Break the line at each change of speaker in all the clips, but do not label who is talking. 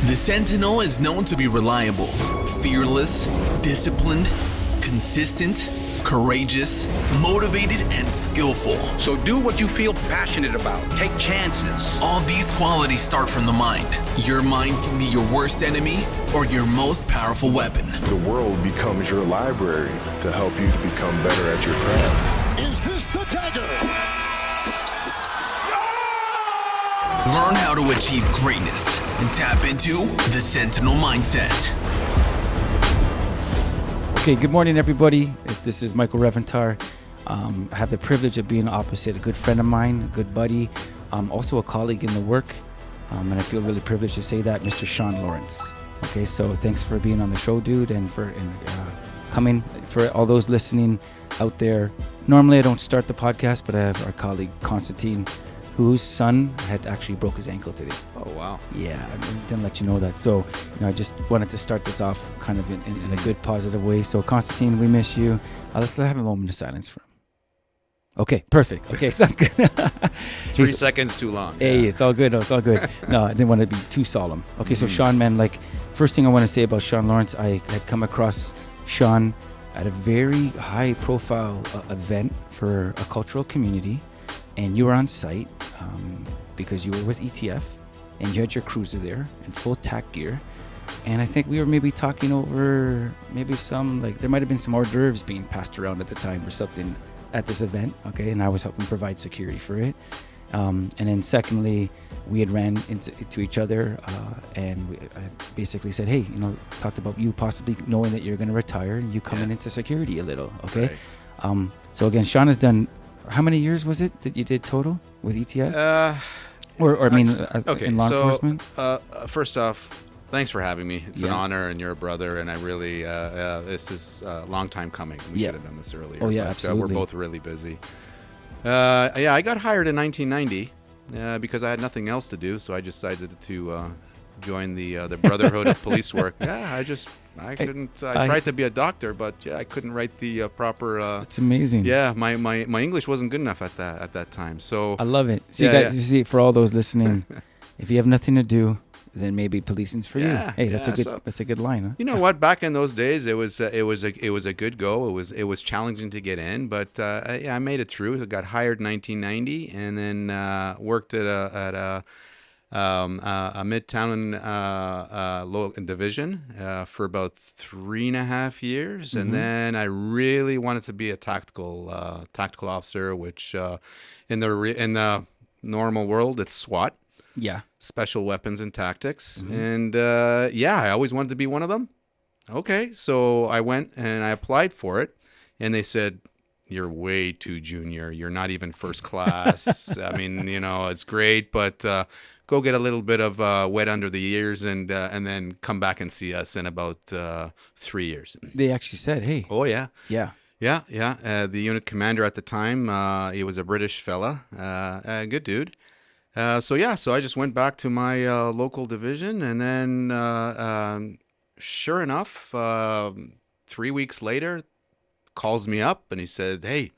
The Sentinel is known to be reliable, fearless, disciplined, consistent, courageous, motivated, and skillful.
So do what you feel passionate about. Take chances.
All these qualities start from the mind. Your mind can be your worst enemy or your most powerful weapon.
The world becomes your library to help you to become better at your craft.
Is this the dagger?
Learn how to achieve greatness and tap into the Sentinel mindset.
Okay, good morning, everybody. This is Michael Reventar. I have the privilege of being opposite a good friend of mine, a good buddy, also a colleague in the work, and I feel really privileged to say that, Mr. Shawn Lawrence. Okay, so thanks for being on the show, dude, and for coming. For all those listening out there, normally I don't start the podcast, but I have our colleague Constantine, whose son had actually broke his ankle today.
Oh, wow.
Yeah, I didn't let you know that. So, I just wanted to start this off kind of in a good, positive way. So, Constantine, we miss you. Let's have a moment of silence for him. Okay, perfect. Okay, sounds good.
3 seconds too long.
Hey, yeah. It's all good. No, it's all good. No, I didn't want to be too solemn. Okay, so Shawn, man, first thing I want to say about Shawn Lawrence, I had come across Shawn at a very high-profile event for a cultural community. And you were on site because you were with ETF and you had your cruiser there in full tack gear. And I think we were maybe talking over maybe there might have been some hors d'oeuvres being passed around at the time or something at this event. Okay. And I was helping provide security for it. And then secondly, we had ran into each other and I basically said, hey, talked about you possibly knowing that you're going to retire and you coming into security a little. Okay. Right. So again, Shawn has done. How many years was it that you did total with ETF? In law enforcement?
First off, thanks for having me. It's an honor, and you're a brother, and I really, this is a long time coming. We should have done this earlier.
Oh, yeah, absolutely.
We're both really busy. I got hired in 1990 because I had nothing else to do, so I decided to join the Brotherhood of Police Work. Yeah, I tried to be a doctor, but I couldn't write the proper.
It's amazing.
Yeah, my English wasn't good enough at that time. So
I love it. So you see, for all those listening, if you have nothing to do, then maybe policing's for you. Hey, that's a good line. Huh?
You know what? Back in those days, it was a good go. It was challenging to get in, but I made it through. I got hired in 1990, and then worked at a Midtown division for about 3.5 years, and then I really wanted to be a tactical officer, which in the normal world it's SWAT, special weapons and tactics, and I always wanted to be one of them. Okay, so I went and I applied for it, and they said, you're way too junior. You're not even first class. I mean, it's great, but go get a little bit of wet under the ears and then come back and see us in about 3 years.
They actually said, hey.
Oh, yeah.
Yeah.
Yeah. The unit commander at the time, he was a British fella, a good dude. So I just went back to my local division, and then sure enough, 3 weeks later, calls me up and he said, hey,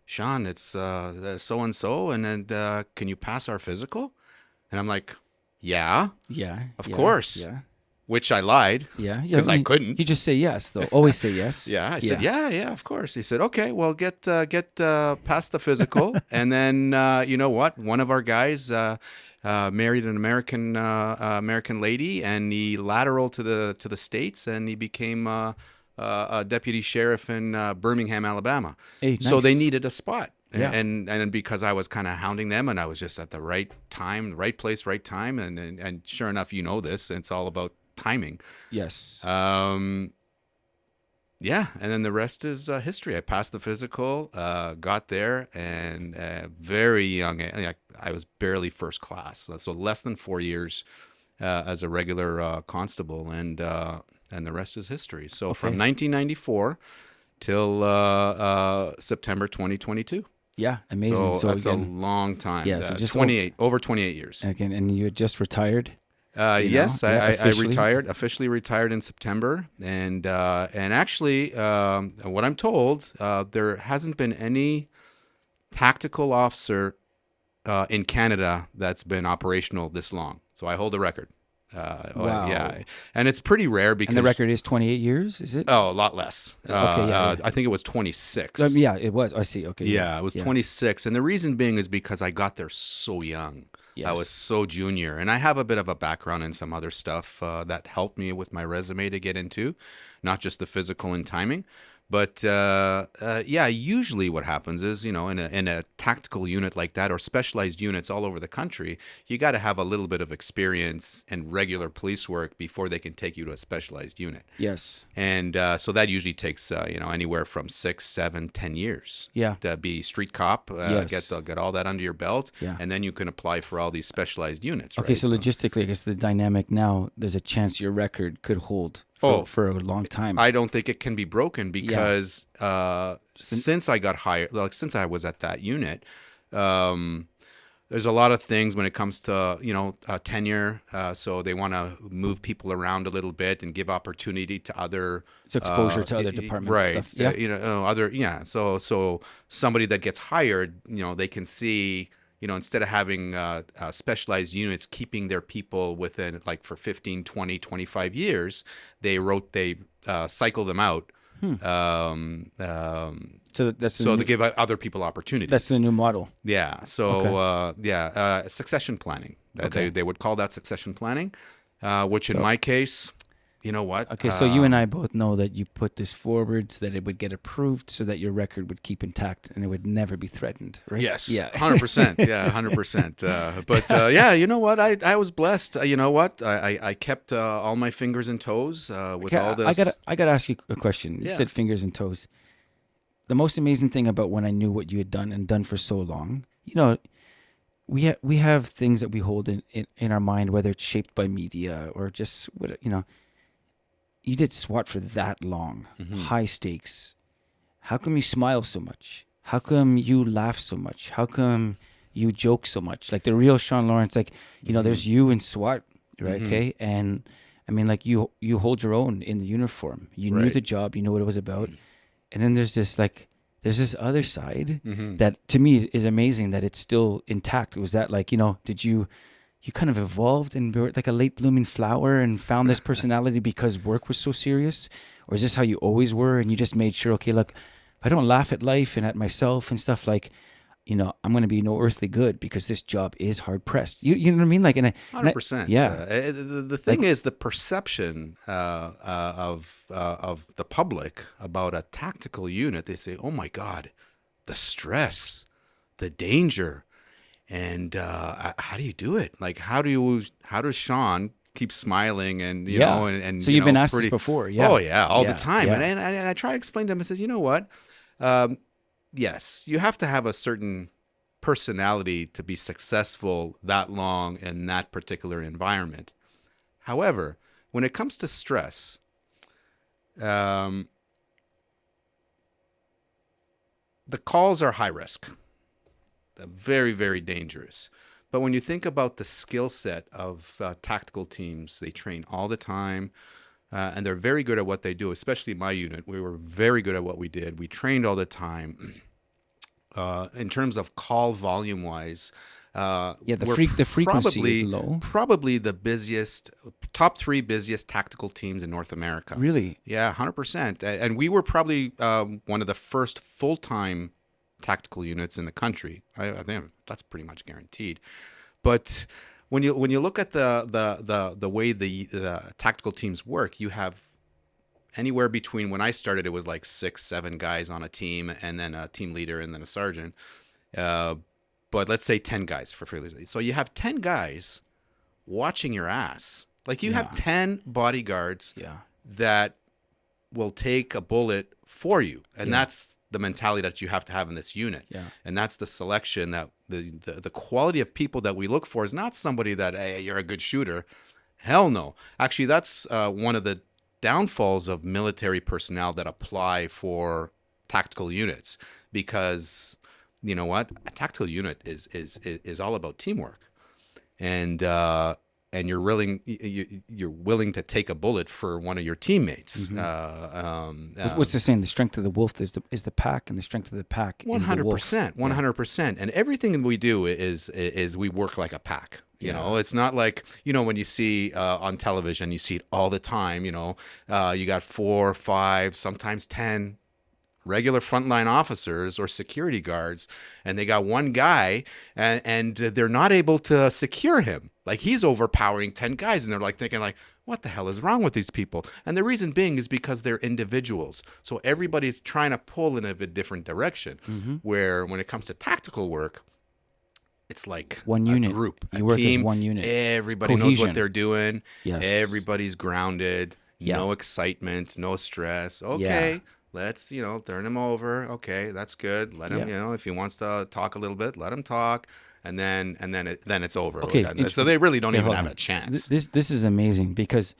Shawn, it's so-and-so, and then can you pass our physical? And I'm like, yeah, of course. Yeah. Which I lied. Yeah. Because I couldn't.
You just say yes, though. Always say yes.
Yeah. I said, yeah, of course. He said, okay, well, get past the physical. And then, you know what? One of our guys married an American lady, and he lateraled to the States, and he became a deputy sheriff in Birmingham, Alabama. Hey, nice. So they needed a spot. Yeah. And because I was kind of hounding them, and I was just at the right time, right place, right time, and sure enough, this, it's all about timing.
Yes.
And then the rest is history. I passed the physical, got there, and very young. I was barely first class, so less than 4 years as a regular constable, and the rest is history. So from 1994 till September 2022.
Yeah, amazing.
So that's again, a long time.
Yeah, so just
over 28 years.
Again, and you had just retired.
Yes, I officially retired in September, and actually, what I'm told, there hasn't been any tactical officer in Canada that's been operational this long. So I hold the record.
Wow.
Yeah, and it's pretty rare because
And the record is 28 years, is it?
Oh, a lot less.
Okay, yeah.
I think it was 26.
Yeah, it was. I see. Okay.
Yeah, it was 26. And the reason being is because I got there so young. I was
Yes.
so junior. And I have a bit of a background in some other stuff that helped me with my resume to get into, not just the physical and timing. But yeah, usually what happens is, in a tactical unit like that or specialized units all over the country, you got to have a little bit of experience and regular police work before they can take you to a specialized unit.
Yes.
And so that usually takes, anywhere from 6, 7, 10 years
Yeah.
to be street cop,
Yes.
get all that under your belt,
Yeah.
and then you can apply for all these specialized units.
Okay,
right?
so logistically, I guess the dynamic now, there's a chance your record could hold for a long time.
I don't think it can be broken because since I got hired, since I was at that unit, there's a lot of things when it comes to tenure. So they want to move people around a little bit and give opportunity to other.
It's exposure to other departments.
right?
Stuff. Yeah.
So somebody that gets hired, they can see. Instead of having specialized units keeping their people within for 15, 20, 25 years, they cycle them out.
So that's
To give other people opportunities.
That's the new model.
Yeah. So,
Okay.
succession planning.
Okay.
They would call that succession planning, which in my case, you know what?
Okay, so you and I both know that you put this forward so that it would get approved, so that your record would keep intact and it would never be threatened, right?
Yes.
Yeah.
100%. Yeah, 100%. But yeah, you know what? I was blessed. You know what? I kept all my fingers and toes with
Okay,
all this.
I gotta ask you a question. You
Yeah.
said fingers and toes. The most amazing thing about when I knew what you had done and done for so long, we have things that we hold in our mind, whether it's shaped by media or just you did SWAT for that long, high stakes. How come you smile so much? How come you laugh so much? How come you joke so much? Like the real Shawn Lawrence, there's you in SWAT, right? Okay. And I mean, you hold your own in the uniform. You knew
Right.
the job, you know what it was about. And then there's this other side that to me is amazing that it's still intact. Was that did you kind of evolved and were like a late blooming flower and found this personality because work was so serious? Or is this how you always were and you just made sure, okay, look, if I don't laugh at life and at myself and stuff, I'm going to be no earthly good because this job is hard pressed. You know what I mean?
100%.
Yeah.
The thing is the perception of the public about a tactical unit. They say, "Oh my God, the stress, the danger, and how do you do it? How does Shawn keep smiling and you know and
so you've been asked this before, yeah?
Oh yeah, all the
Yeah,
time.
yeah.
And I try to explain to them. I says, you know what? Yes, you have to have a certain personality to be successful that long in that particular environment. However, when it comes to stress, the calls are high risk. They're very, very dangerous. But when you think about the skill set of tactical teams, they train all the time. And they're very good at what they do, especially my unit. We were very good at what we did. We trained all the time. In terms of call volume wise,
the frequency is low.
Probably the top 3 busiest tactical teams in North America.
Really?
Yeah, 100%. And we were probably one of the first full-time tactical units in the country. I think that's pretty much guaranteed. But when you look at the way the tactical teams work, you have anywhere between, when I started, it was 6, 7 guys on a team, and then a team leader, and then a sergeant. But let's say 10 guys for freely. So you have 10 guys watching your ass. You have 10 bodyguards that will take a bullet for you, and that's the mentality that you have to have in this unit.
Yeah.
And that's the selection that the quality of people that we look for is not somebody that, hey, you're a good shooter. Hell no. Actually, that's one of the downfalls of military personnel that apply for tactical units, because you know what, a tactical unit is all about teamwork, and you're willing to take a bullet for one of your teammates.
What's the saying? The strength of the wolf is the pack, and the strength of the pack is the wolf.
100%. And everything we do is we work like a pack. You know, it's not like, you know, when you see on television, you see it all the time, you know, you got 4, 5, sometimes 10 regular frontline officers or security guards, and they got one guy and they're not able to secure him. Like, he's overpowering 10 guys, and they're like thinking like, what the hell is wrong with these people? And the reason being is because they're individuals. So everybody's trying to pull in a different direction, where when it comes to tactical work, it's like
one
a
unit.
group,
You
a
work
team.
as one unit.
Everybody knows what
Cohesion.
they're doing.
Yes.
Everybody's grounded.
Yeah.
No excitement, no stress. Okay, let's, you know, turn him over. Okay, that's good. Let him, you know, if he wants to talk a little bit, let him talk, and then it's over.
Okay,
So they really don't even
hold
have
on.
a chance.
This is amazing, because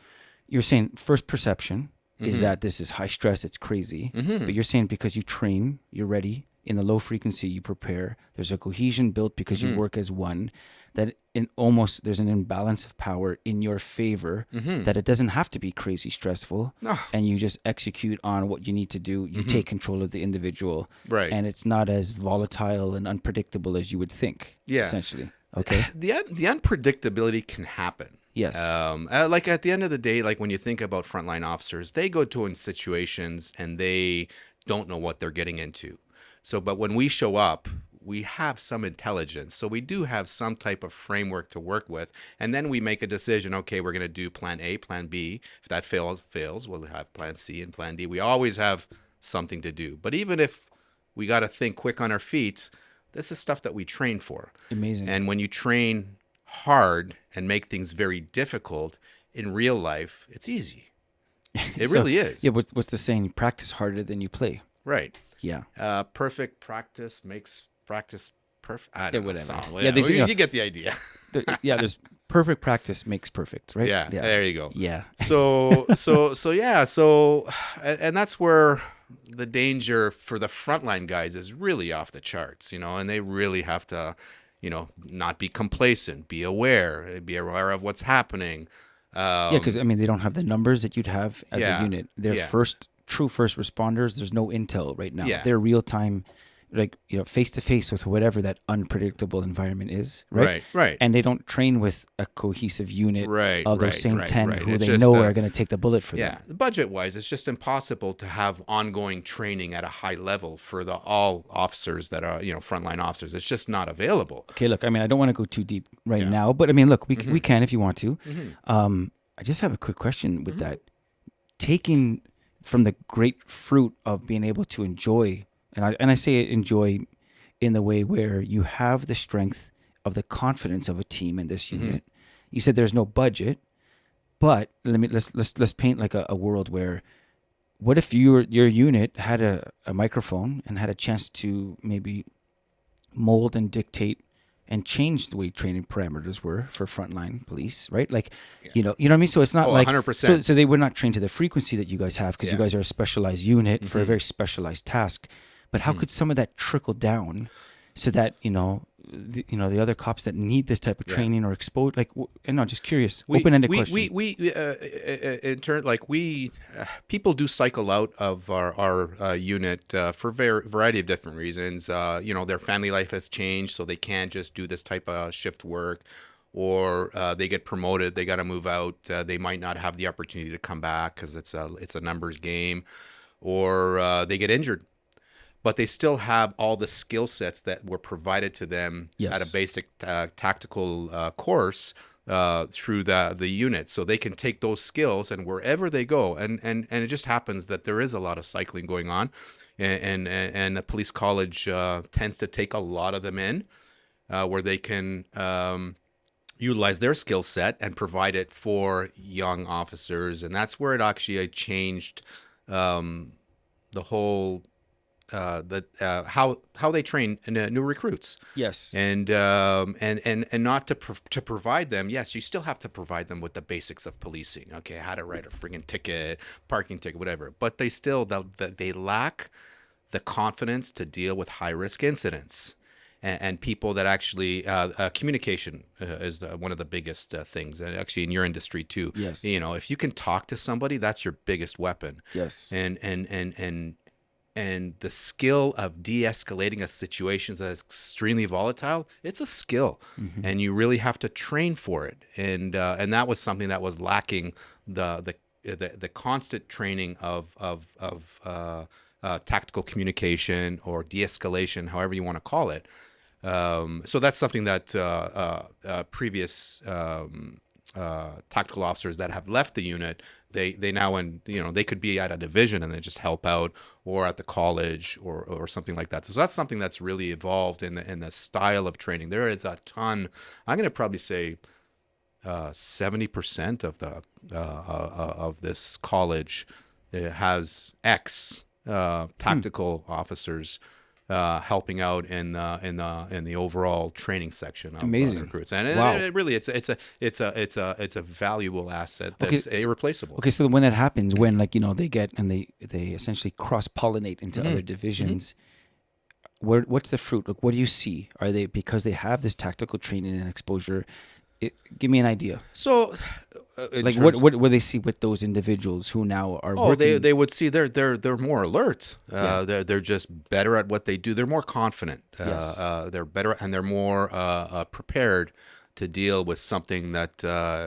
you're saying first perception is that this is high stress, it's crazy. But you're saying because you train, you're ready. In the low frequency, you prepare. There's a cohesion built because you work as one. That there's an imbalance of power in your favor. That it doesn't have to be crazy stressful, and you just execute on what you need to do. You take control of the individual,
Right.
And it's not as volatile and unpredictable as you would think.
Yeah.
Essentially, okay.
The unpredictability can happen.
Yes.
Like at the end of the day, like when you think about frontline officers, they go to in situations and they don't know what they're getting into. So, but when we show up, we have some intelligence. So we do have some type of framework to work with. And then we make a decision, okay, we're going to do plan A, plan B. If that fails, we'll have plan C and plan D. We always have something to do. But even if we got to think quick on our feet, this is stuff that we train for.
Amazing.
And when you train hard and make things very difficult in real life, it's easy. It really is.
Yeah. What's the saying? You practice harder than you play.
Right.
Yeah.
Perfect practice makes practice perfect. I don't know.
whatever.
So,
Yeah, they say,
you get the idea.
There's perfect practice makes perfect, right?
Yeah, there you go.
Yeah.
So and that's where the danger for the frontline guys is really off the charts, you know, and they really have to, you know, not be complacent, be aware of what's happening.
Yeah, because I mean, they don't have the numbers that you'd have as a unit. They're true first responders. There's no intel right now.
Yeah.
They're real time, like, you know, face to face with whatever that unpredictable environment is. Right.
Right.
And they don't train with a cohesive unit of those same 10 who
It's
they
just,
know are going to take the bullet for them.
Yeah, budget-wise, it's just impossible to have ongoing training at a high level for all officers that are, you know, frontline officers. It's just not available.
Okay, look, I mean, I don't want to go too deep now, but I mean, look, we can if you want to. I just have a quick question with that. Taking from the great fruit of being able to enjoy, and I say enjoy in the way where you have the strength of the confidence of a team in this unit. You said there's no budget, but let's paint like a world where, what if your unit had a microphone and had a chance to maybe mold and dictate and change the way training parameters were for frontline police, right? Like, you know what I mean? So it's not like
100%.
So they would not train to the frequency that you guys have, because you guys are a specialized unit for a very specialized task. But how could some of that trickle down so that, the other cops that need this type of training or exposed, like, just curious, open-ended question.
People do cycle out of our unit for variety of different reasons. Their family life has changed, so they can't just do this type of shift work, or they get promoted, they got to move out. They might not have the opportunity to come back because it's a numbers game, or they get injured. But they still have all the skill sets that were provided to them at a basic tactical course through the unit. So they can take those skills and wherever they go. And it just happens that there is a lot of cycling going on. And the police college tends to take a lot of them in where they can utilize their skill set and provide it for young officers. And that's where it actually changed the whole... how they train new recruits.
Yes.
And not to provide them. Yes, you still have to provide them with the basics of policing. Okay, how to write a friggin' ticket, parking ticket, whatever. But they lack the confidence to deal with high risk incidents. And people that actually communication is one of the biggest things, and actually in your industry too.
Yes.
If you can talk to somebody, that's your biggest weapon.
Yes.
And and the skill of de-escalating a situation that is extremely volatile, it's a skill, and you really have to train for it. And that was something that was lacking, the constant training of tactical communication or de-escalation, however you want to call it. So that's something that previous tactical officers that have left the unit, they now, and they could be at a division and they just help out, or at the college or something like that. So that's something that's really evolved in the style of training. There is a ton. I'm going to probably say 70% of the of this college has tactical officers helping out in the overall training section of recruits, and it really it's a valuable asset that's irreplaceable.
Okay, so when that happens, when they get and they essentially cross pollinate into other divisions, what's the fruit? Like, what do you see? Are they, because they have this tactical training and exposure? Give me an idea.
So,
what they see with those individuals who now are working?
They would see they're more alert. They're just better at what they do. They're more confident. They're better, and they're more prepared to deal with something that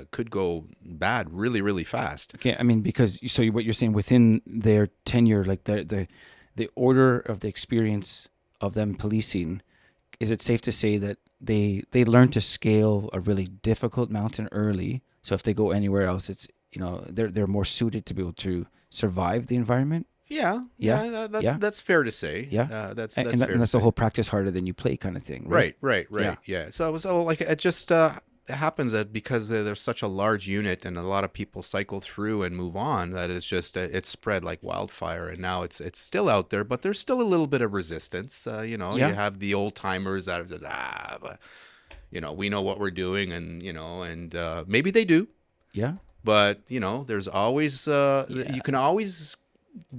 could go bad really, really fast.
Okay, I mean, because what you're saying, within their tenure, like the order of the experience of them policing, is it safe to say that they learn to scale a really difficult mountain early? So if they go anywhere else, it's they're more suited to be able to survive the environment.
That's fair to say. That's fair. And
that's the whole practice harder than you play kind of thing, right?
Right. Yeah. So it just happens that because there's such a large unit and a lot of people cycle through and move on, that it's just it's spread like wildfire, and now it's still out there, but there's still a little bit of resistance. You have the old timers that are we know what we're doing, and maybe they do. Yeah. But there's always you can always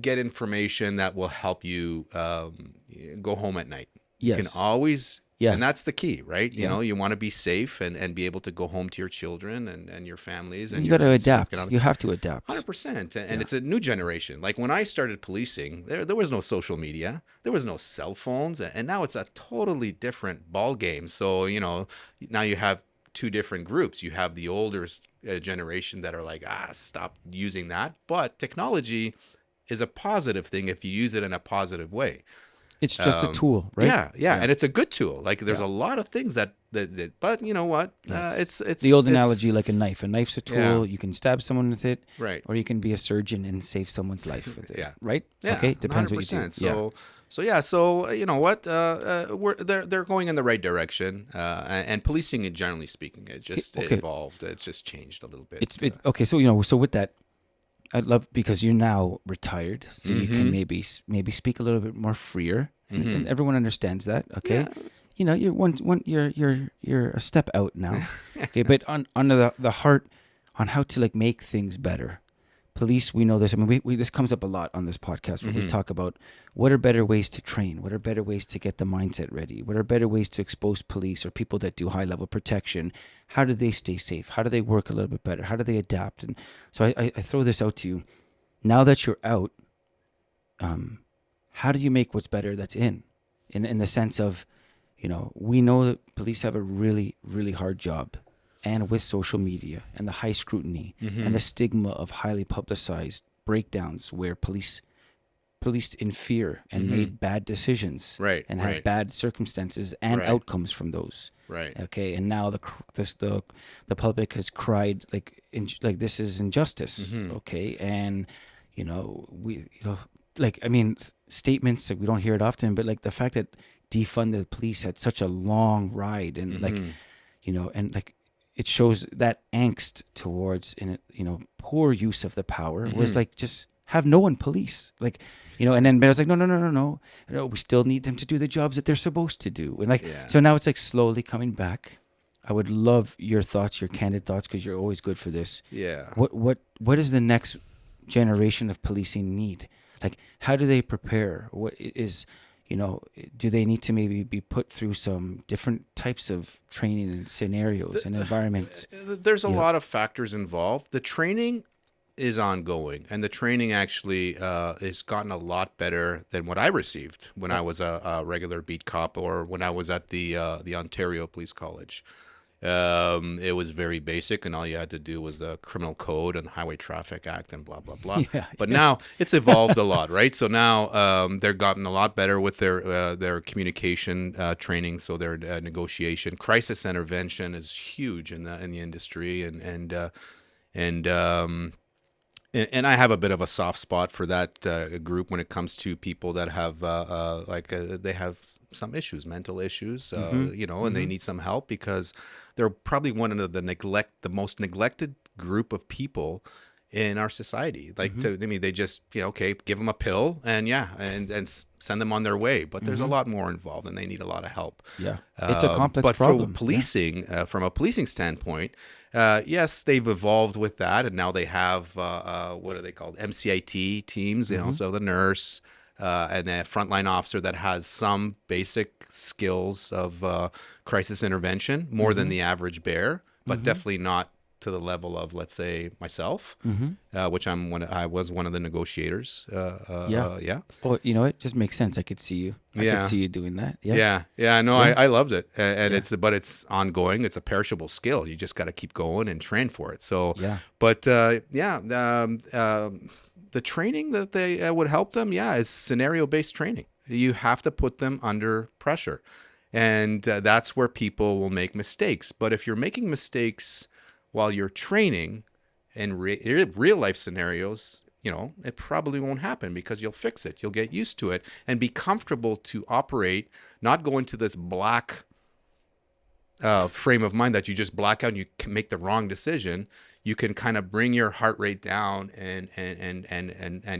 get information that will help you go home at night. Yes. You can always. Yeah. And that's the key, right? You want to be safe and be able to go home to your children and your families. And
you got to adapt. You have to adapt.
100%. And it's a new generation. Like when I started policing, there was no social media. There was no cell phones. And now it's a totally different ball game. So, now you have two different groups. You have the older generation that are like, stop using that. But technology is a positive thing if you use it in a positive way.
It's just a tool, right?
Yeah, and it's a good tool. Like there's a lot of things that but you know what? Yes. It's
the old analogy, like a knife. A knife's a tool. Yeah. You can stab someone with it,
right?
Or you can be a surgeon and save someone's life with it.
Yeah.
Right?
Yeah.
Okay, depends 100%. What you do.
So you know what? They're going in the right direction. And policing, generally speaking, it evolved. It's just changed a little bit.
Okay. So with that, I'd love, because you're now retired, so you can maybe speak a little bit more freer, and everyone understands that. Okay, yeah. You're a step out now. Okay, but on the heart, on how to make things better. Police, we know this. I mean, we this comes up a lot on this podcast where we talk about what are better ways to train, what are better ways to get the mindset ready, what are better ways to expose police or people that do high level protection. How do they stay safe? How do they work a little bit better? How do they adapt? And so I throw this out to you. Now that you're out, how do you make what's better that's in the sense of, we know that police have a really, really hard job. And with social media and the high scrutiny and the stigma of highly publicized breakdowns where police policed in fear and made bad decisions, right, and had bad circumstances and outcomes from those, right. Okay, and now the public has cried like this is injustice, okay, and statements that we don't hear it often, but like the fact that defund the police had such a long ride and it shows that angst towards poor use of the power was just have no one police, and then I was like, no, we still need them to do the jobs that they're supposed to do, and so now it's slowly coming back. I would love your thoughts, your candid thoughts, because you're always good for this.
Yeah.
What does the next generation of policing need? How do they prepare? What is do they need to maybe be put through some different types of training and scenarios and environments?
There's a lot of factors involved. The training is ongoing, and the training actually has gotten a lot better than what I received when I was a regular beat cop or when I was at the Ontario Police College. It was very basic, and all you had to do was the criminal code and Highway Traffic Act and blah blah blah. But now it's evolved a lot, right? So now they've gotten a lot better with their communication training. So their negotiation, crisis intervention is huge in the industry, and I have a bit of a soft spot for that group when it comes to people that have they have some issues, mental issues, and they need some help because they're probably one of the most neglected group of people in our society. They just give them a pill and send them on their way. But there's a lot more involved, and they need a lot of help.
Yeah, it's a complex
But
problem.
for policing, from a policing standpoint. Yes, they've evolved with that, and now they have what are they called? MCIT teams. So the nurse and the frontline officer that has some basic skills of crisis intervention, more than the average bear, but definitely not to the level of, let's say, myself, which I was one of the negotiators. Yeah.
Oh, you know, it just makes sense. I could see you. I could see you doing that. Yeah.
No, I loved it, and it's ongoing. It's a perishable skill. You just got to keep going and train for it. So, but the training that they would help them, is scenario-based training. You have to put them under pressure, and that's where people will make mistakes. But if you're making mistakes while you're training in real life scenarios, it probably won't happen because you'll fix it. You'll get used to it and be comfortable to operate, not go into this black frame of mind that you just black out and you can make the wrong decision. You can kind of bring your heart rate down and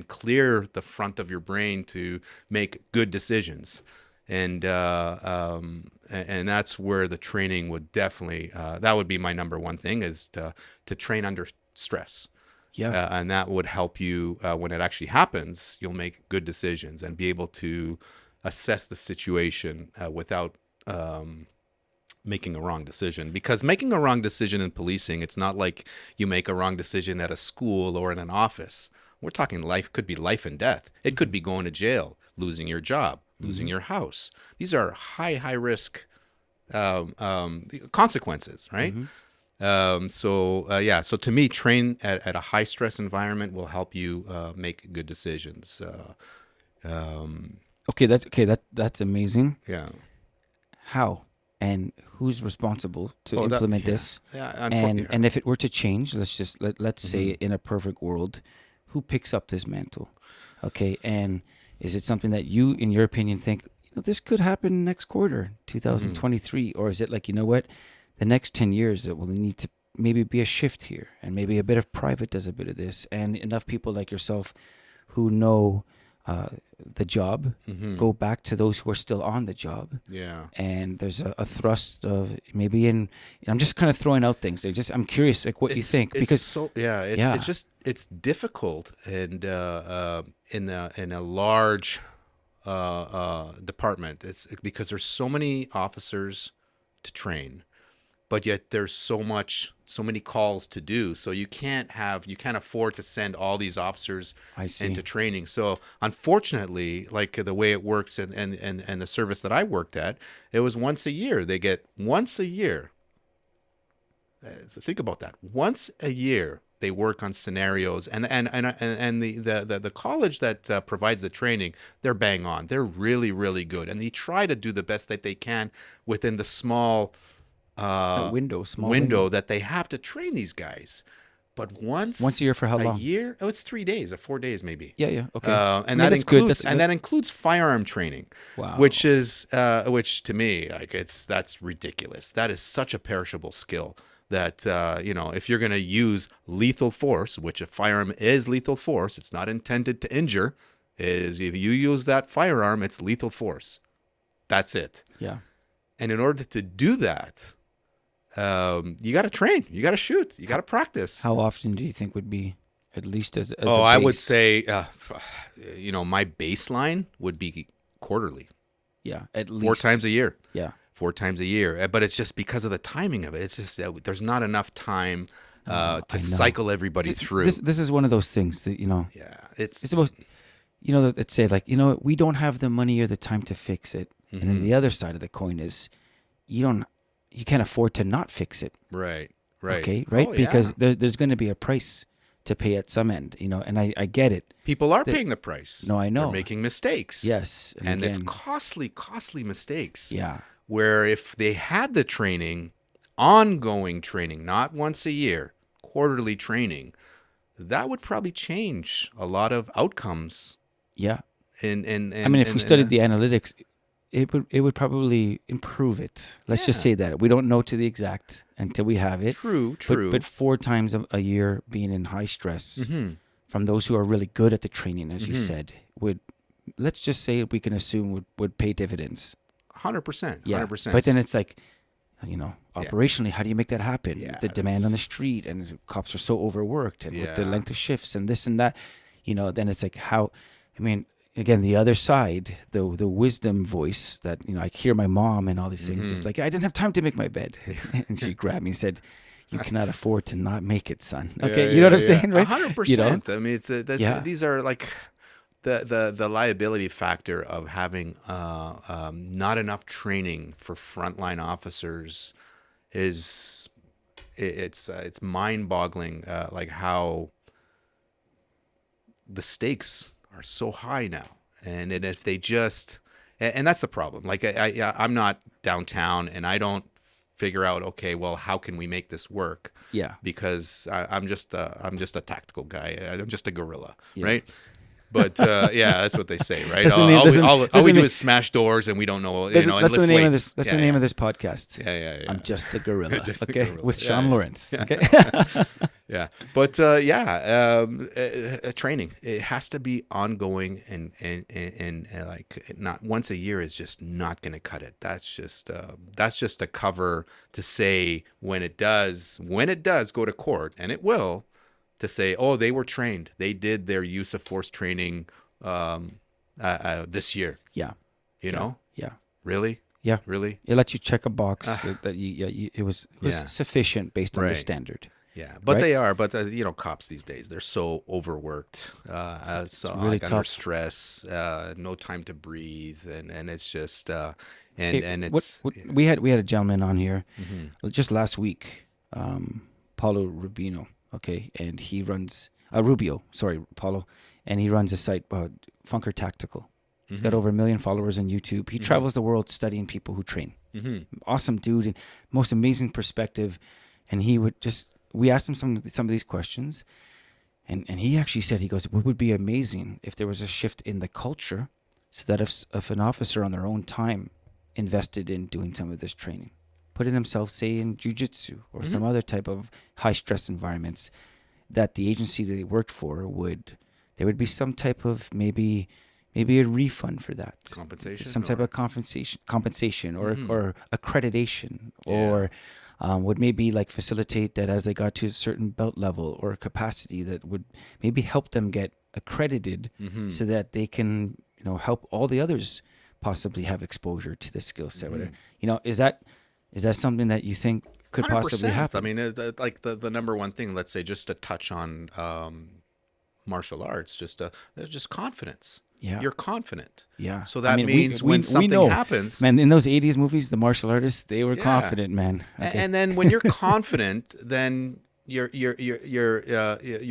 clear the front of your brain to make good decisions. And that's where the training would definitely, that would be my number one thing, is to train under stress. Yeah. And that would help you when it actually happens. You'll make good decisions and be able to assess the situation without making a wrong decision. Because making a wrong decision in policing, it's not like you make a wrong decision at a school or in an office. We're talking life, could be life and death. It could be going to jail, losing your job, losing your house. These are high risk consequences, right? So to me, train at a high stress environment will help you make good decisions.
That's amazing.
Yeah.
How and who's responsible to implement this?
And
if it were to change, let's say in a perfect world, who picks up this mantle? Okay, and is it something that you, in your opinion, think this could happen next quarter, 2023, or is it like, what, the next 10 years that will need to maybe be a shift here, and maybe a bit of private does a bit of this, and enough people like yourself who know the job go back to those who are still on the job. Yeah. And there's a thrust of maybe I'm just kind of throwing out things. I'm curious, like what you think, because
it's difficult, and in a large department, it's because there's so many officers to train, but yet there's so many calls to do. So you can't afford to send all these officers into training. So unfortunately, like the way it works and the service that I worked at, it was once a year. They get once a year. So think about that. Once a year, they work on scenarios, and the college that provides the training, they're bang on. They're really, really good, and they try to do the best that they can within the small window that they have to train these guys. But once
a year for how long?
A year? Oh, it's 3 days or 4 days maybe.
Yeah. Okay.
And that includes firearm training. Wow. Which to me, that's ridiculous. That is such a perishable skill that if you're going to use lethal force, which a firearm is lethal force, it's not intended to injure. If you use that firearm, it's lethal force. That's it. Yeah. And in order to do that, you got to train, you got to shoot, you got to practice.
How often do you think would be, at least as a
I would say, my baseline would be quarterly.
Yeah, at least
4 times a year.
Yeah,
4 times a year. But it's just because of the timing of it. It's just that there's not enough time
I know.
cycle everybody through.
This is one of those things that,
Yeah,
it's about, let's say like, we don't have the money or the time to fix it. And then the other side of the coin is you can't afford to not fix it.
Right.
Okay, right?
Oh,
Because
yeah.
there's going to be a price to pay at some end, and I get it.
People are paying the price.
No, I know.
They're making mistakes.
Yes.
And it's
again,
costly mistakes.
Yeah.
Where if they had the training, ongoing training, not once a year, quarterly training, that would probably change a lot of outcomes.
Yeah.
In
if we studied the analytics, it would probably improve it. Let's just say that. We don't know to the exact until we have it.
True.
But 4 times a year being in high stress from those who are really good at the training, as you said, let's just say we can assume would pay dividends.
100%.
Yeah.
100%.
But then it's like, operationally, how do you make that happen?
Yeah,
The demand on the street, and cops are so overworked, and with the
Yeah.
length of shifts and this and that, then it's like again, the other side, the wisdom voice that, I hear my mom and all these things. It's like, I didn't have time to make my bed. And she grabbed me and said, you cannot afford to not make it, son. Okay. You know what I'm saying? Right?
100%. I mean, these are like the liability factor of having not enough training for frontline officers is it's mind-boggling, like how the stakes are so high now, and if they just, and that's the problem. Like I'm not downtown, and I don't figure out, okay, well, how can we make this work?
Yeah.
Because I'm just a tactical guy. I'm just a guerrilla, right? But that's what they say, right? All we do is smash doors, and we don't know,
that's
and
the
lift
name
weights.
of this. That's the name of this podcast.
Yeah.
I'm just a gorilla.
Just a
okay,
gorilla.
with Shawn Lawrence.
Yeah.
Okay.
Yeah, but training, it has to be ongoing, and like not once a year is just not going to cut it. That's just a cover to say when it does go to court, and it will, to say, oh, they were trained, they did their use of force training this year.
Yeah.
You know?
Yeah.
Really?
Yeah.
Really?
It lets you check a box that it was sufficient based on the
Right.
standard.
Yeah, but
Right?
they are. But cops these days, they're so overworked, so
really
under
tough.
stress, no time to breathe, and it's just
Okay,
and it's
we had a gentleman on here just last week, Paulo Rubino. Okay, and he runs Paulo, and he runs a site Funker Tactical. He's got over 1 million followers on YouTube. He travels the world studying people who train. Awesome dude, and most amazing perspective. And he would we asked him some of these questions, and he actually said, he goes, it would be amazing if there was a shift in the culture, so that if an officer on their own time invested in doing some of this training, putting themselves, say, in jiu-jitsu or some other type of high-stress environments, that the agency that they worked for there would be some type of maybe a refund for that.
compensation,
Some type of compensation or accreditation, or would maybe like facilitate that as they got to a certain belt level or capacity, that would maybe help them get accredited so that they can, help all the others possibly have exposure to the skill set. Is that something that you think could possibly
100%.
happen?
I mean, like the number one thing, let's say, just to touch on martial arts, just confidence.
Yeah.
You're confident.
Yeah.
So that means when something happens,
man, in those 80s movies, the martial artists, they were confident, man. Okay.
and then when you're confident, then your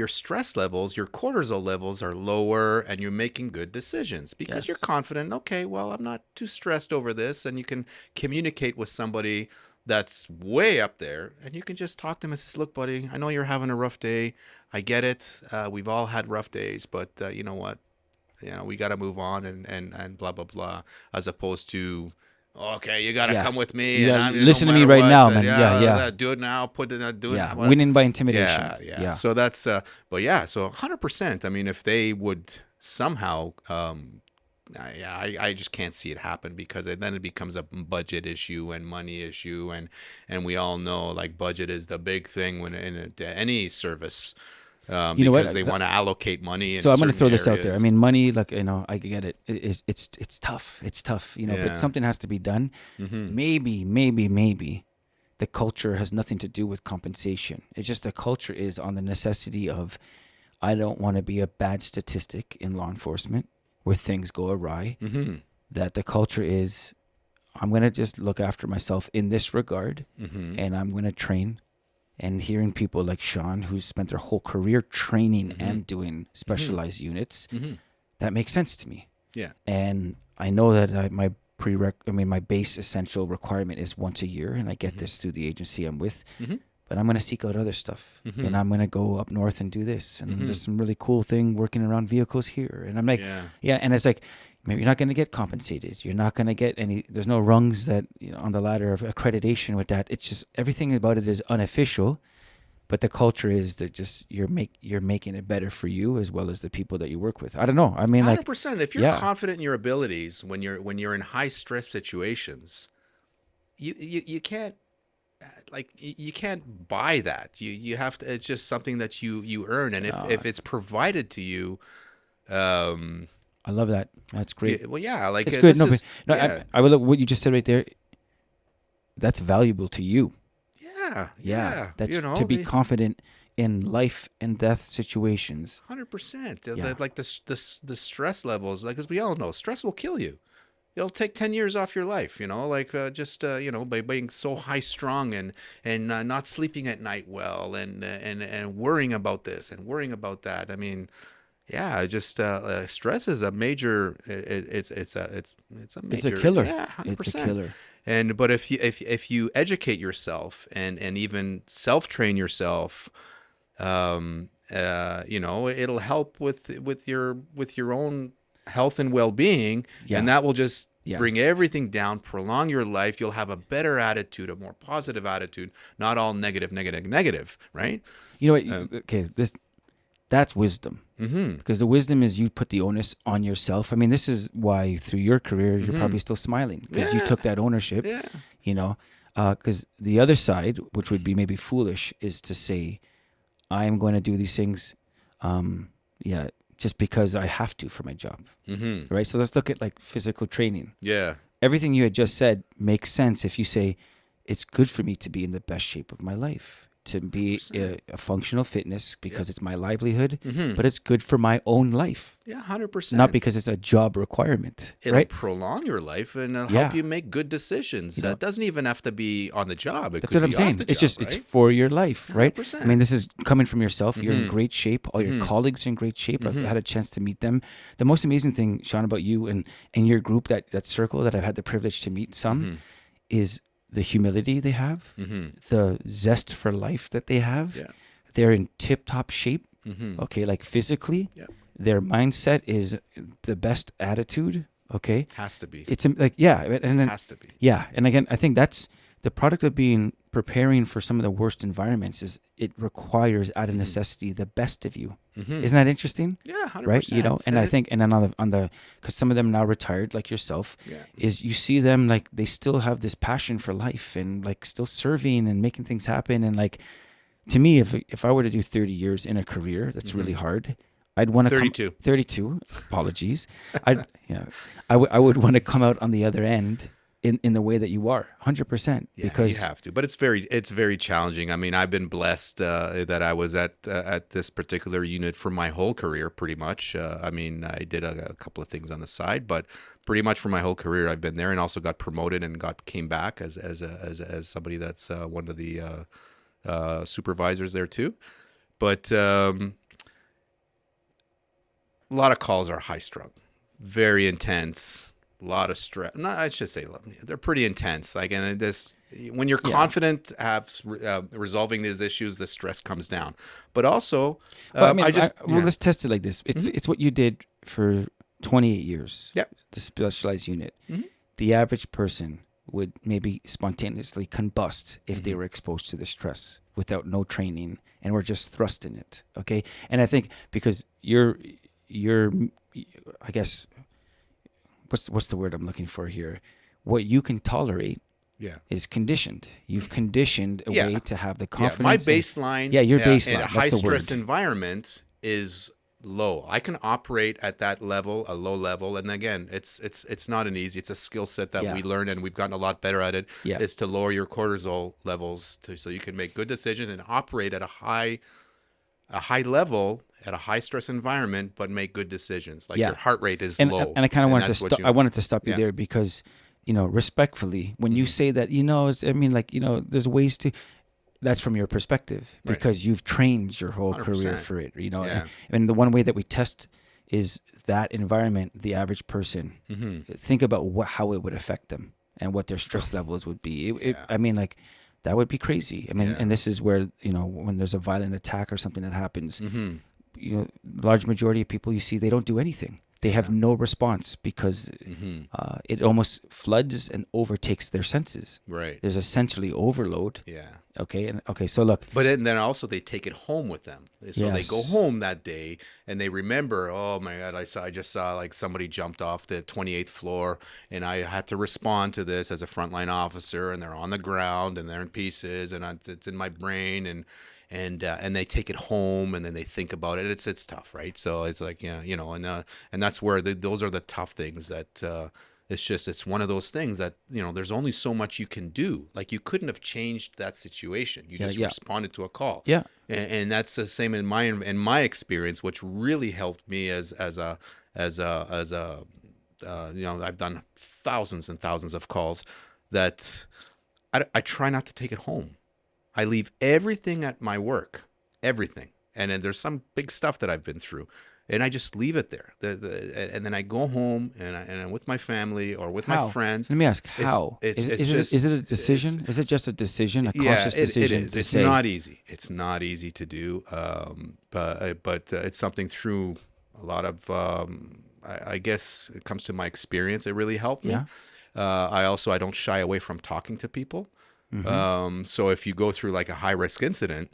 stress levels, your cortisol levels are lower, and you're making good decisions because you're confident. Okay, well, I'm not too stressed over this, and you can communicate with somebody that's way up there, and you can just talk to them and say, look, buddy, I know you're having a rough day. I get it. We've all had rough days, but you know what? We got to move on and blah, blah, blah, as opposed to, okay, you got to come with me.
Yeah,
and I'm,
listen
no
to me
matter
right
what,
now,
and
man. Yeah.
Do it now. Do it.
Yeah,
Now.
winning by intimidation.
Yeah. So that's, so 100%. I mean, if they would somehow, I just can't see it happen, because then it becomes a budget issue and money issue, and we all know, like, budget is the big thing when in any service. Because they want to allocate money.
So I'm going to throw this out there.
areas.
I mean, money, like, I get it. It's tough. It's tough, but something has to be done. Maybe the culture has nothing to do with compensation. It's just the culture is on the necessity of, I don't want to be a bad statistic in law enforcement where things go awry.
Mm-hmm.
That the culture is, I'm going to just look after myself in this regard,
Mm-hmm.
and I'm going to train. And hearing people like Shawn, who's spent their whole career training and doing specialized units, that makes sense to me.
Yeah.
And I know that my base essential requirement is once a year, and I get this through the agency I'm with. But I'm going to seek out other stuff, and I'm going to go up north and do this. And there's some really cool thing working around vehicles here. And I'm like, and it's like, maybe you're not going to get compensated. You're not going to get any. There's no rungs that on the ladder of accreditation with that. It's just everything about it is unofficial, but the culture is that just you're making it better for you as well as the people that you work with. I don't know. I mean,
100%. If you're confident in your abilities when you're in high stress situations, you can't. Like you can't buy that. You have to. It's just something that you earn, and if it's provided to you,
I love that. That's great.
Well, yeah, like
it's good. I will look what you just said right there. That's valuable to you.
Yeah.
That's to be confident in life and death situations.
100%. Like the stress levels, like as we all know, stress will kill you. It'll take 10 years off your life, by being so high strung and not sleeping at night well and worrying about this and worrying about that. I mean, stress is a major. It's a major.
It's a killer.
Yeah, 100%.
It's a killer.
But if you educate yourself and even self-train yourself, it'll help with your own health and well-being, and that will just bring everything down, prolong your life. You'll have a better attitude, a more positive attitude, not all negative, right?
You know what? That's wisdom. Because the wisdom is you put the onus on yourself. I mean, this is why through your career, you're probably still smiling because you took that ownership, because the other side, which would be maybe foolish, is to say, I am going to do these things, just because I have to for my job, right? So let's look at like physical training.
Yeah.
Everything you had just said makes sense if you say, it's good for me to be in the best shape of my life, to be a functional fitness because it's my livelihood, but it's good for my own life.
Yeah, 100%.
Not because it's a job requirement,
It'll
right?
prolong your life and it'll help you make good decisions. It doesn't even have to be on the job.
That's what I'm saying. It's for your life, right?
100%.
I mean, this is coming from yourself. You're in great shape. All your colleagues are in great shape. I've had a chance to meet them. The most amazing thing, Shawn, about you and your group, that circle that I've had the privilege to meet is the humility they have, the zest for life that they have. Yeah. They're in tip-top shape, okay, like physically. Yeah. Their mindset is the best attitude, okay?
Has to be.
It's like, and then,
has to be.
Yeah, and again, I think that's the product of preparing for some of the worst environments is it requires out of necessity the best of you. Isn't that interesting?
Yeah, 100%.
Right? And I think, and then on the, because some of them now retired, like yourself, is you see them like they still have this passion for life and like still serving and making things happen. And like, to me, if I were to do 30 years in a career, that's really hard. I'd want to
32.
32. Apologies. I would want to come out on the other end in the way that you are, 100%.
Yeah,
because
you have to, but it's very challenging. I mean, I've been blessed that I was at this particular unit for my whole career, pretty much. I mean, I did a couple of things on the side, but pretty much for my whole career, I've been there, and also got promoted and came back as somebody that's one of the supervisors there too. But a lot of calls are high strung, very intense. A lot of stress. No, I should say they're pretty intense. Like, and this, when you're confident resolving these issues, the stress comes down. But also,
let's test it like this. It's what you did for 28 years.
Yep.
The specialized unit. The average person would maybe spontaneously combust if they were exposed to the stress without no training and were just thrust in it. Okay, and I think because you're, I guess. What's the word I'm looking for here? What you can tolerate is conditioned. You've conditioned way to have the confidence.
My baseline
your baseline.
in a high stress environment is low. I can operate at that level, a low level, and again, it's not an easy. It's a skill set that
Yeah.
we learn, and we've gotten a lot better at it.
Yeah.
Is to lower your cortisol levels so you can make good decisions and operate at a high level, at a high stress environment, but make good decisions. Like
Yeah.
your heart rate is
And
low.
and I kind of wanted to
that's what
I wanted to stop you
Yeah.
there because, respectfully, when you say that, there's ways to. That's from your perspective
Right.
because you've trained your whole career
100%.
for it,
Yeah.
and the one way that we test is that environment, the average person, think about how it would affect them and what their stress levels would be. That would be crazy.
Yeah.
And this is where, when there's a violent attack or something that happens, large majority of people you see, they don't do anything. They have no response because it almost floods and overtakes their senses.
Right.
There's essentially overload.
Yeah.
Okay. So look,
But then also they take it home with them. So they go
Yes.
home that day and they remember, oh my God, I just saw like somebody jumped off the 28th floor and I had to respond to this as a frontline officer, and they're on the ground and they're in pieces and it's in my brain and they take it home and then they think about it. It's tough, right? So it's like, and that's where those are the tough things that it's one of those things that, there's only so much you can do. Like you couldn't have changed that situation. You just responded to a call.
Yeah.
And that's the same in my experience, which really helped me as I've done thousands and thousands of calls that I try not to take it home. I leave everything at my work, everything. And then there's some big stuff that I've been through, and I just leave it there. And then I go home and I'm with my family or with my friends.
Let me ask, how? Is it a decision? Is it just a decision, a conscious decision?
It is.
To
It's
say,
not easy. It's not easy to do, but it's something through a lot of, I guess it comes to my experience. It really helped me.
Yeah.
I don't shy away from talking to people. So if you go through like a high risk incident,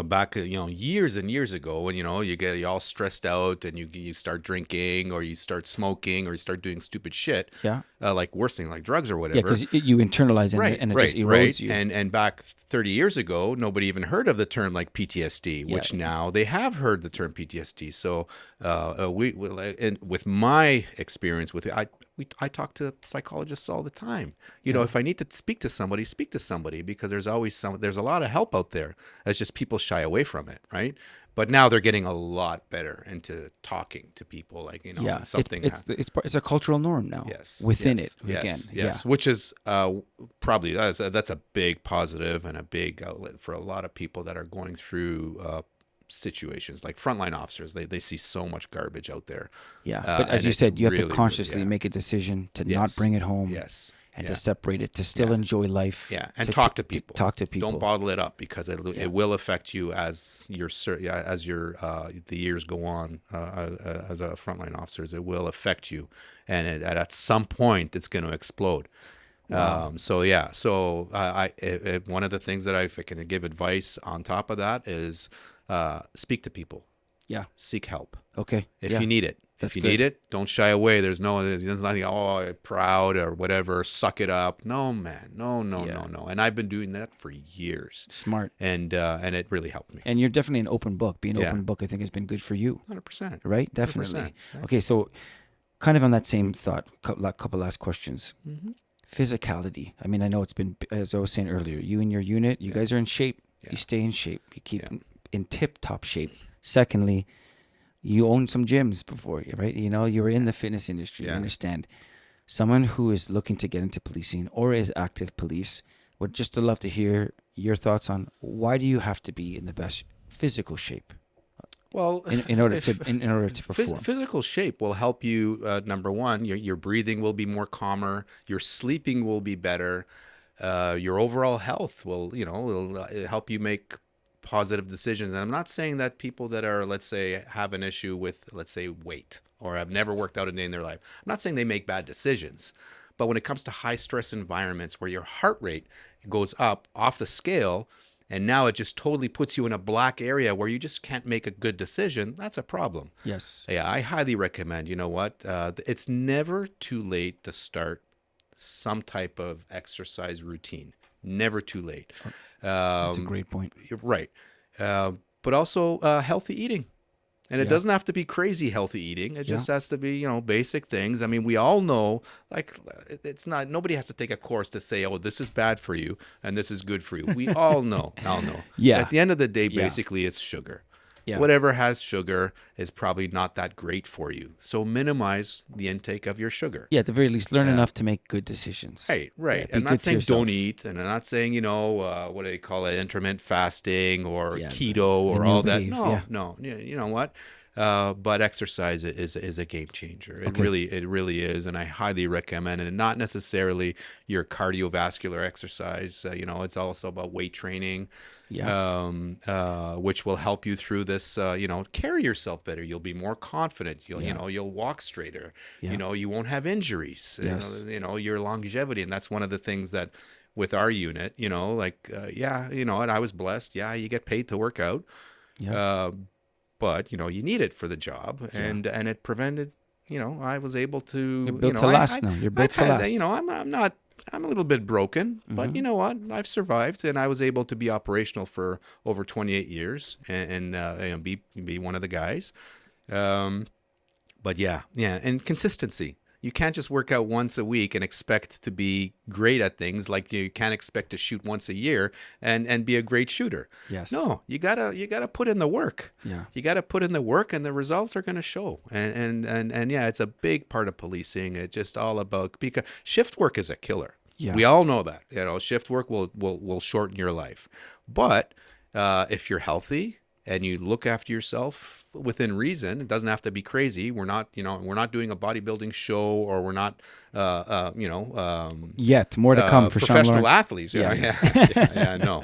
back years and years ago, when you all stressed out and you start drinking or you start smoking or you start doing stupid shit, like worse thing like drugs or whatever.
Yeah, because you internalize it and it just erodes you.
And back 30 years ago, nobody even heard of the term like PTSD, which now they have heard the term PTSD. So with my experience with it, I talk to psychologists all the time. If I need to speak to somebody because there's a lot of help out there. It's just people shy away from it, right? But now they're getting a lot better into talking to people, like something.
It's a cultural norm now.
Yes,
within
yes,
it again.
Yes, which is probably that's a big positive and a big outlet for a lot of people that are going through situations like frontline officers. They see so much garbage out there.
Yeah, but as you said, you have to consciously make a decision to not bring it home.
Yes.
And to separate it, to still enjoy life.
Yeah, and talk to people.
Talk to people.
Don't bottle it up because it will affect you as the years go on. As a frontline officers, it will affect you, and at some point it's going to explode. Wow. So one of the things that if I can give advice on top of that is speak to people. Yeah. Seek help.
Okay.
If you need it. If you need it, don't shy away. There's nothing, proud or whatever, suck it up. No, man. No. And I've been doing that for years.
Smart.
And it really helped me.
And you're definitely an open book. Being an open book, I think, has been good for you.
100%.
Right? Definitely.
100%.
Okay, so kind of on that same thought, couple last questions. Mm-hmm. Physicality. I mean, I know it's been, as I was saying earlier, you and your unit, you guys are in shape. Yeah. You stay in shape. You keep in tip-top shape. Secondly, you owned some gyms before, right? You were in the fitness industry. You understand. Someone who is looking to get into policing or is active police would just love to hear your thoughts on why do you have to be in the best physical shape? Well, in order to perform.
Physical shape will help you. Number one, your breathing will be more calmer. Your sleeping will be better. Your overall health will help you make positive decisions. And I'm not saying that people that are, let's say, have an issue with, let's say, weight or have never worked out a day in their life, I'm not saying they make bad decisions. But when it comes to high stress environments where your heart rate goes up off the scale and now it just totally puts you in a black area where you just can't make a good decision, that's a problem.
Yes.
Yeah, I highly recommend, it's never too late to start some type of exercise routine. Never too late.
That's a great point.
Right. But also healthy eating. And it doesn't have to be crazy healthy eating. It just has to be, you know, basic things. I mean, we all know, like, it's not, nobody has to take a course to say, oh, this is bad for you and this is good for you. We all know.
Yeah.
At the end of the day, basically, it's sugar.
Yeah.
Whatever has sugar is probably not that great for you. So minimize the intake of your sugar.
Yeah, at the very least, learn enough to make good decisions.
Right.
Yeah,
I'm not saying
yourself.
don't eat, and I'm not saying, you know, what do they call it, intermittent fasting or keto or
the
all
new
that.
wave,
No. You know what? But exercise is a game changer. It really is, and I highly recommend it. And not necessarily your cardiovascular exercise. You know, it's also about weight training, which will help you through this. You know, carry yourself better. You'll be more confident. You'll walk straighter.
Yeah.
You know, you won't have injuries.
Yes.
You know, your longevity, and that's one of the things that with our unit. You know, like you know, and I was blessed. Yeah, you get paid to work out.
Yeah.
But, you know, you need it for the job, and it prevented, you know, I was able to.
You're built
you
to
know,
last now. You're built to last.
You know, I'm a little bit broken, but you know what? I've survived, and I was able to be operational for over 28 years and be one of the guys. But and consistency. You can't just work out once a week and expect to be great at things. Like you can't expect to shoot once a year and be a great shooter.
Yes.
No, you gotta put in the work.
Yeah.
You gotta put in the work, and the results are gonna show. And yeah, it's a big part of policing. It's just all about, because shift work is a killer.
Yeah.
We all know that. You know, shift work will shorten your life. But if you're healthy and you look after yourself within reason, it doesn't have to be crazy. We're not doing a bodybuilding show, or we're not,
Yet more to come for Shawn
professional
Lawrence.
athletes. No,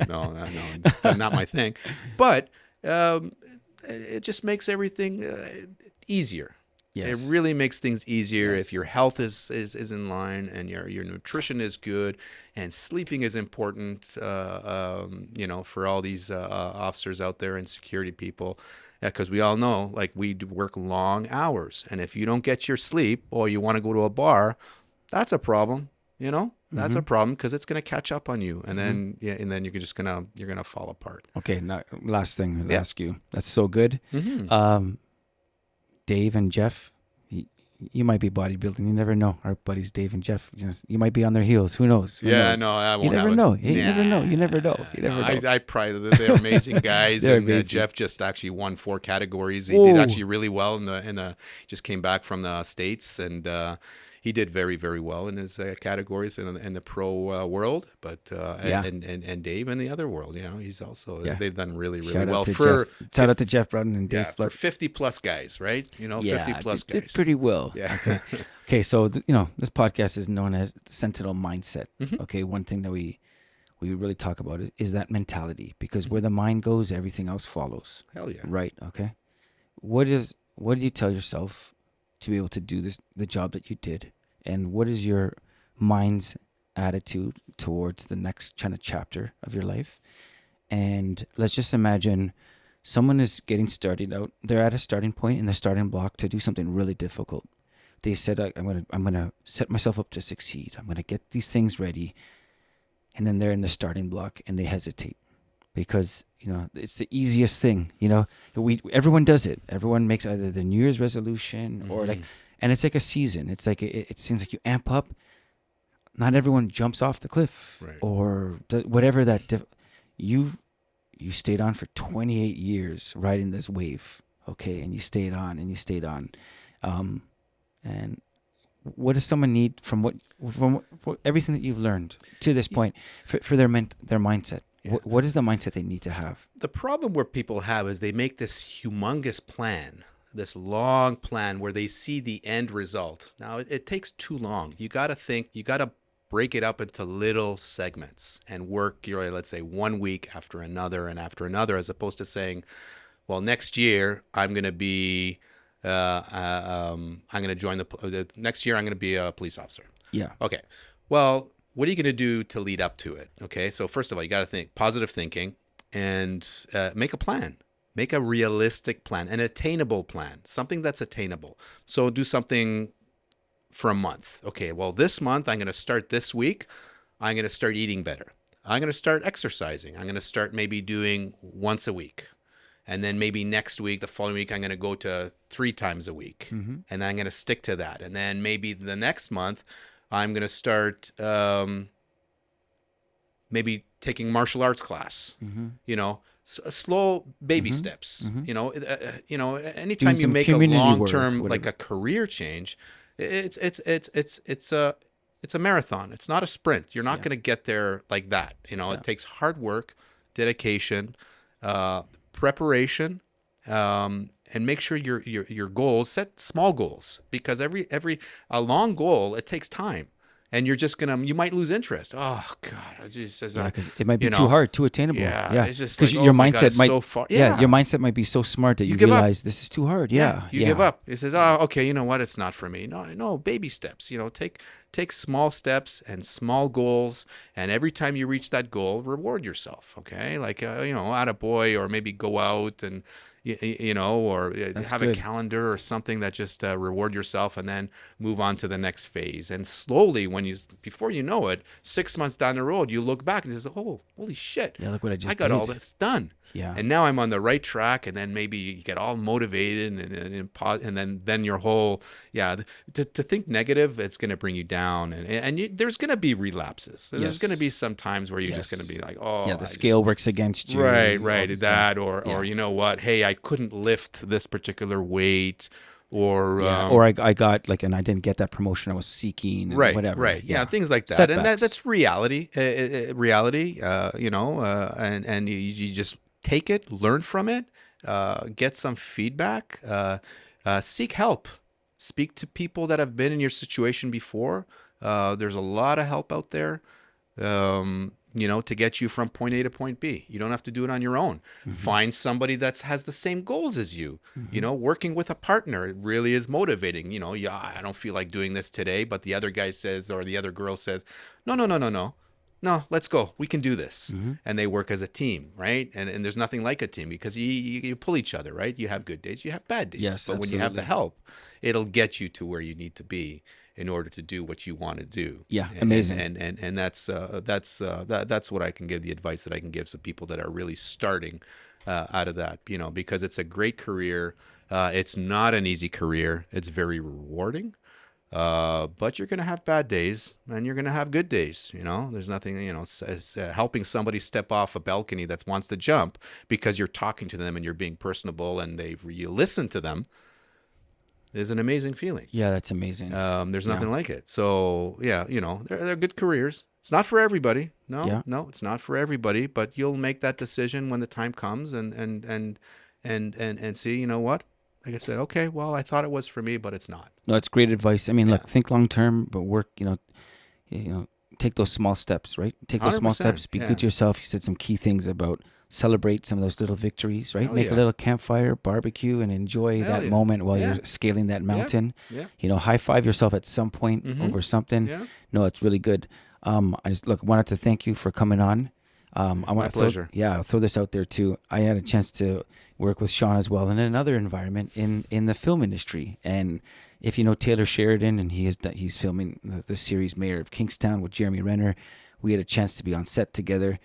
not my thing. But it just makes everything easier.
Yes.
It really makes things easier
Yes.
if your health is in line, and your nutrition is good, and sleeping is important. You know, for all these officers out there and security people, because we all know, like, we work long hours, and if you don't get your sleep, or you want to go to a bar, that's a problem. You know, that's a problem, because it's going to catch up on you, and then you're just gonna fall apart.
Okay, now last thing I'll ask you. That's so good. Dave and Jeff, you might be bodybuilding. You never know. Our buddies Dave and Jeff, you might be on their heels. Who knows? Who knows?
No, I won't.
You never know. You never know. You never know. You never know.
I pride that they're amazing guys.
They're
and
amazing.
Jeff just actually won 4 categories. He did actually really well in the just came back from the States, and he did very, very well in his categories in the pro world. But and Dave in the other world, you know, he's also they've done really, really
Shout
well
out to
for
Jeff. Shout out to Jeff Brown and Dave
for
Flood.
50 plus guys, right? You know, 50 plus
they
guys.
did pretty well.
Yeah.
Okay, so this podcast is known as Sentinel Mindset. Okay, one thing that we really talk about is that mentality, because where the mind goes, everything else follows.
Hell yeah.
Right. Okay. What do you tell yourself to be able to do the job that you did, and what is your mind's attitude towards the next kind of chapter of your life? And let's just imagine someone is getting started out. They're at a starting point in the starting block to do something really difficult. They said, I'm gonna set myself up to succeed. I'm gonna get these things ready, and then they're in the starting block and they hesitate because it's the easiest thing. Everyone does it. Everyone makes either the New Year's resolution or and it's like a season. It's like it seems like you amp up. Not everyone jumps off the cliff or whatever that. You stayed on for 28 years riding this wave, okay, and you stayed on and you stayed on. And what does someone need from everything that you've learned to this point for their mindset? Yeah. What is the mindset they need to have?
The problem where people have is they make this humongous plan, this long plan where they see the end result. Now, it takes too long. You got to break it up into little segments and work let's say 1 week after another and after another, as opposed to saying, well, next year I'm going to be I'm going to join next year I'm going to be a police officer. Yeah. Okay. Well, what are you going to do to lead up to it? Okay. So first of all, you got to think positive thinking and make a plan. Make a realistic plan, an attainable plan, something that's attainable. So do something for a month. Okay. Well, this month I'm going to start this week. I'm going to start eating better. I'm going to start exercising. I'm going to start maybe doing once a week. And then maybe next week, the following week, I'm going to go to 3 times a week. And then I'm going to stick to that. And then maybe the next month, I'm going to start maybe taking martial arts class, you know, slow baby steps, you know, anytime
Doing
you
some
make a
community work,
long-term, like
whatever.
a career change, it's a marathon. It's not a sprint. You're not going to get there like that. You know, it takes hard work, dedication, preparation, and make sure your goals, set small goals, because a long goal, it takes time. And you're just you might lose interest. Oh God, I just
because it might be too hard, too attainable.
Yeah, it's just
because
like,
your
oh my God,
mindset
it's
might
so far.
your mindset might be so smart that you
give up.
realize this is too hard. Yeah,
you give up. It says, oh, okay, you know what? It's not for me. No, baby steps. You know, take small steps and small goals, and every time you reach that goal, reward yourself. Okay, like you know, attaboy, or maybe go out and you know, or have
good.
a calendar or something that just reward yourself, and then move on to the next phase. And slowly, before you know it, 6 months down the road, you look back and you say, oh, holy shit,
Yeah, look what I just
got
did.
all this done.
Yeah.
And now I'm on the right track, and then maybe you get all motivated, and then your whole, to think negative, it's going to bring you down, and there's going to be relapses. There's
Yes.
going to be some times where you're just going to be like, oh,
Yeah, the scale works against you.
right,
all this
that,
stuff.
or you know what? Hey, I couldn't lift this particular weight, or
Or I got and I didn't get that promotion I was seeking, and whatever.
right, yeah, things like that,
Setbacks.
and that's reality, you know, and you just take it, learn from it, get some feedback, seek help, speak to people that have been in your situation before. There's a lot of help out there. You know, to get you from point A to point B. You don't have to do it on your own. Find somebody that has the same goals as you. You know, working with a partner, it really is motivating. You know, I don't feel like doing this today, but the other guy says, or the other girl says, no, let's go. We can do this. And they work as a team, right? And there's nothing like a team, because you pull each other, right? You have good days, you have bad days.
Yes,
but when you have the
absolutely.
help, it'll get you to where you need to be in order to do what you want to do.
Yeah, amazing.
And that's what I can give, the advice that I can give to people that are really starting out of that, you know, because it's a great career. It's not an easy career. It's very rewarding. But you're going to have bad days, and you're going to have good days. You know, there's nothing, you know, helping somebody step off a balcony that wants to jump because you're talking to them and you're being personable, and you listen to them, is an amazing feeling.
Yeah, that's amazing.
There's nothing like it. So yeah, you know, they're good careers. It's not for everybody. No, it's not for everybody. But you'll make that decision when the time comes, and see. You know what? Like I said, okay, well, I thought it was for me, but it's not.
No, it's great advice. I mean, look, think long term, but work. You know, take those small steps, right? Take those small
100%,
steps. Be good to yourself. You said some key things about celebrate some of those little victories, right?
Hell
Make
yeah.
a little campfire, barbecue, and enjoy
Hell
that
yeah.
moment while
Yeah.
you're scaling that mountain.
Yeah.
You know, high five yourself at some point over something.
Yeah.
No, it's really good. I just wanted to thank you for coming on. I want
My
to
pleasure.
I'll throw this out there too. I had a chance to work with Shawn as well in another environment in the film industry. And if you know Taylor Sheridan, and he's filming the series Mayor of Kingstown with Jeremy Renner. We had a chance to be on set together.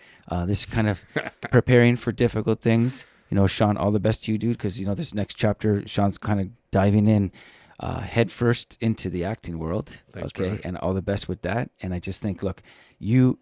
This is kind of preparing for difficult things. You know, Shawn, all the best to you, dude, because, you know, this next chapter, Shawn's kind of diving in head first into the acting world.
Thanks,
okay,
brother.
and all the best with that. And I just think, look, you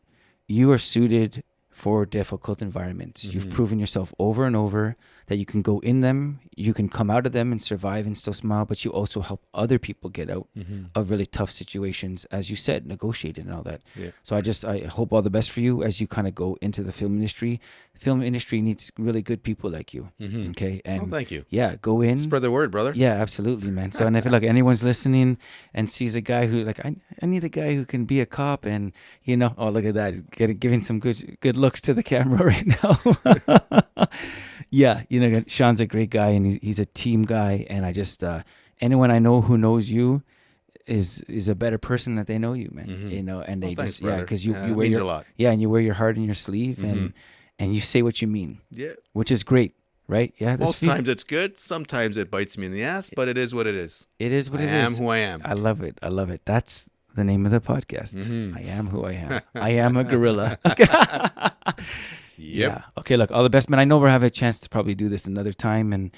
are suited for difficult environments. You've proven yourself over and over that you can go in them, you can come out of them and survive and still smile, but you also help other people get out of really tough situations, as you said, negotiated and all that.
Yeah.
So I hope all the best for you as you kind of go into the film industry. The film industry needs really good people like you. Okay. And
thank you.
Yeah, go in.
Spread the word, brother.
Yeah, absolutely, man. So, and if like anyone's listening and sees a guy who I need a guy who can be a cop, and you know, oh, look at that, giving some good looks to the camera right now. Yeah, you know, Shawn's a great guy, and he's a team guy, and I just anyone I know who knows you is a better person that they know you, man. You know, and they
thanks,
just
brother.
because you
It
wear
means
your
a lot.
yeah, and you wear your heart in your sleeve, and you say what you mean,
Yeah.
which is great. Right? Yeah.
Most times it's good. Sometimes it bites me in the ass, but it is what it is.
It is what
I
it
am
is.
who I am.
I love it. I love it. That's the name of the podcast. I am who I am. I am a gorilla.
Yep.
Yeah. Okay. Look, all the best, man. I know we're having a chance to probably do this another time, and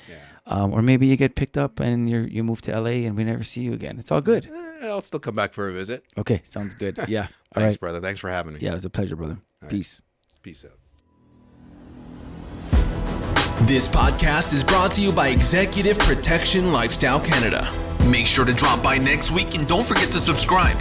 or maybe you get picked up and you move to LA and we never see you again. It's all good.
I'll still come back for a visit.
Okay. Sounds good. Yeah. All
Thanks,
right.
brother. Thanks for having me.
Yeah, it was a pleasure, brother. Peace.
Peace out.
This podcast is brought to you by Executive Protection Lifestyle Canada. Make sure to drop by next week and don't forget to subscribe.